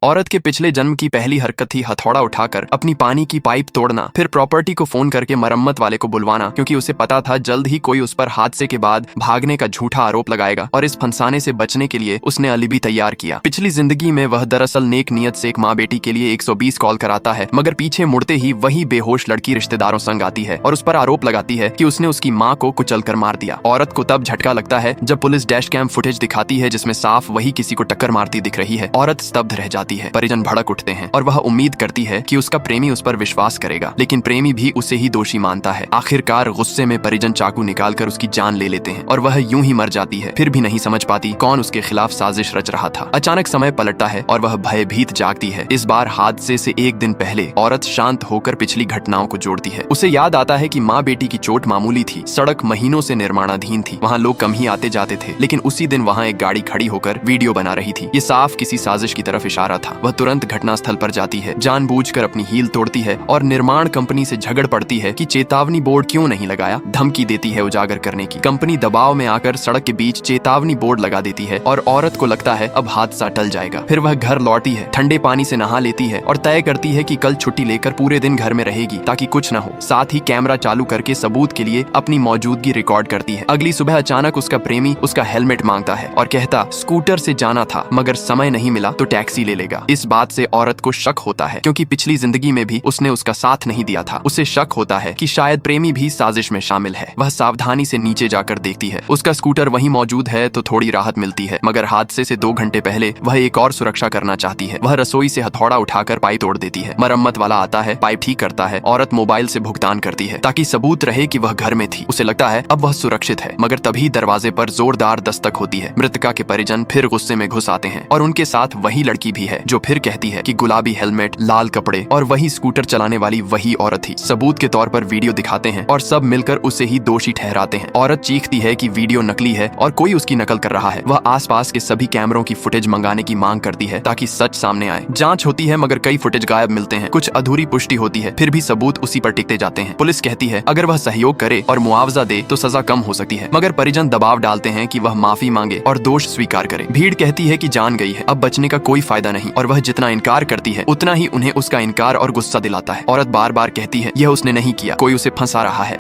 औरत के पिछले जन्म की पहली हरकत थी हथौड़ा उठाकर अपनी पानी की पाइप तोड़ना, फिर प्रॉपर्टी को फोन करके मरम्मत वाले को बुलवाना, क्योंकि उसे पता था जल्द ही कोई उस पर हादसे के बाद भागने का झूठा आरोप लगाएगा और इस फंसाने से बचने के लिए उसने अलिबी तैयार किया। पिछली जिंदगी में वह दरअसल नेक नियत से एक माँ बेटी के लिए 120 कॉल कराता है, मगर पीछे मुड़ते ही वही बेहोश लड़की रिश्तेदारों संग आती है और उस पर आरोप लगाती है कि उसने उसकी माँ को कुचल कर मार दिया। औरत को तब झटका लगता है जब पुलिस डैश कैम फुटेज दिखाती है जिसमें साफ वही किसी को टक्कर मारती दिख रही है। औरत स्तब्ध रह जाती है, परिजन भड़क उठते हैं और वह उम्मीद करती है कि उसका प्रेमी उस पर विश्वास करेगा, लेकिन प्रेमी भी उसे ही दोषी मानता है। आखिरकार गुस्से में परिजन चाकू निकालकर उसकी जान ले लेते हैं और वह यूं ही मर जाती है। फिर भी नहीं समझ पाती कौन उसके खिलाफ साजिश रच रहा था। अचानक समय पलटता है और वह भयभीत जागती है। इस बार हादसे से एक दिन पहले औरत शांत होकर पिछली घटनाओं को जोड़ती है। उसे याद आता है कि माँ बेटी की चोट मामूली थी, सड़क महीनों से निर्माणाधीन थी, वहाँ लोग कम ही आते जाते थे, लेकिन उसी दिन वहाँ एक गाड़ी खड़ी होकर वीडियो बना रही थी। ये साफ किसी साजिश की तरफ इशारा था। वह तुरंत घटनास्थल पर जाती है, जानबूझकर अपनी हील तोड़ती है और निर्माण कंपनी से झगड़ पड़ती है कि चेतावनी बोर्ड क्यों नहीं लगाया। धमकी देती है उजागर करने की। कंपनी दबाव में आकर सड़क के बीच चेतावनी बोर्ड लगा देती है और औरत को लगता है अब हादसा टल जाएगा। फिर वह घर लौटती है, ठंडे पानी से नहा लेती है और तय करती है कि कल छुट्टी लेकर पूरे दिन घर में रहेगी ताकि कुछ न हो। साथ ही कैमरा चालू करके सबूत के लिए अपनी मौजूदगी रिकॉर्ड करती है। अगली सुबह अचानक उसका प्रेमी उसका हेलमेट मांगता है और कहता स्कूटर से जाना था मगर समय नहीं मिला तो टैक्सी ले लेगा। इस बात से औरत को शक होता है, क्योंकि पिछली जिंदगी में भी उसने उसका साथ नहीं दिया था। उसे शक होता है कि शायद प्रेमी भी साजिश में शामिल है। वह सावधानी से नीचे जाकर देखती है, उसका स्कूटर वहीं मौजूद है तो थोड़ी राहत मिलती है, मगर हादसे से 2 घंटे पहले वह एक और सुरक्षा करना चाहती है। वह रसोई से हथौड़ा उठाकर पाइप तोड़ देती है। मरम्मत वाला आता है, पाइप ठीक करता है। औरत मोबाइल से भुगतान करती है ताकि सबूत रहे कि वह घर में थी। उसे लगता है अब वह सुरक्षित है, मगर तभी दरवाजे पर जोरदार दस्तक होती है। मृतका के परिजन फिर गुस्से में घुस आते हैं और उनके साथ वही लड़की भी है जो फिर कहती है कि गुलाबी हेलमेट, लाल कपड़े और वही स्कूटर चलाने वाली वही औरत थी। सबूत के तौर पर वीडियो दिखाते हैं और सब मिलकर उसे ही दोषी ठहराते हैं। औरत चीखती है कि वीडियो नकली है और कोई उसकी नकल कर रहा है। वह आसपास के सभी कैमरों की फुटेज मंगाने की मांग करती है ताकि सच सामने आए। जांच होती है मगर कई फुटेज गायब मिलते हैं, कुछ अधूरी पुष्टि होती है, फिर भी सबूत उसी पर टिकते जाते हैं। पुलिस कहती है अगर वह सहयोग करे और मुआवजा दे तो सजा कम हो सकती है, मगर परिजन दबाव डालते हैं कि वह माफी मांगे और दोष स्वीकार करे। भीड़ कहती है कि जान गई है, अब बचने का कोई फायदा नहीं, और वह जितना इनकार करती है उतना ही उन्हें उसका इनकार और गुस्सा दिलाता है। औरत बार बार कहती है यह उसने नहीं किया, कोई उसे फंसा रहा है।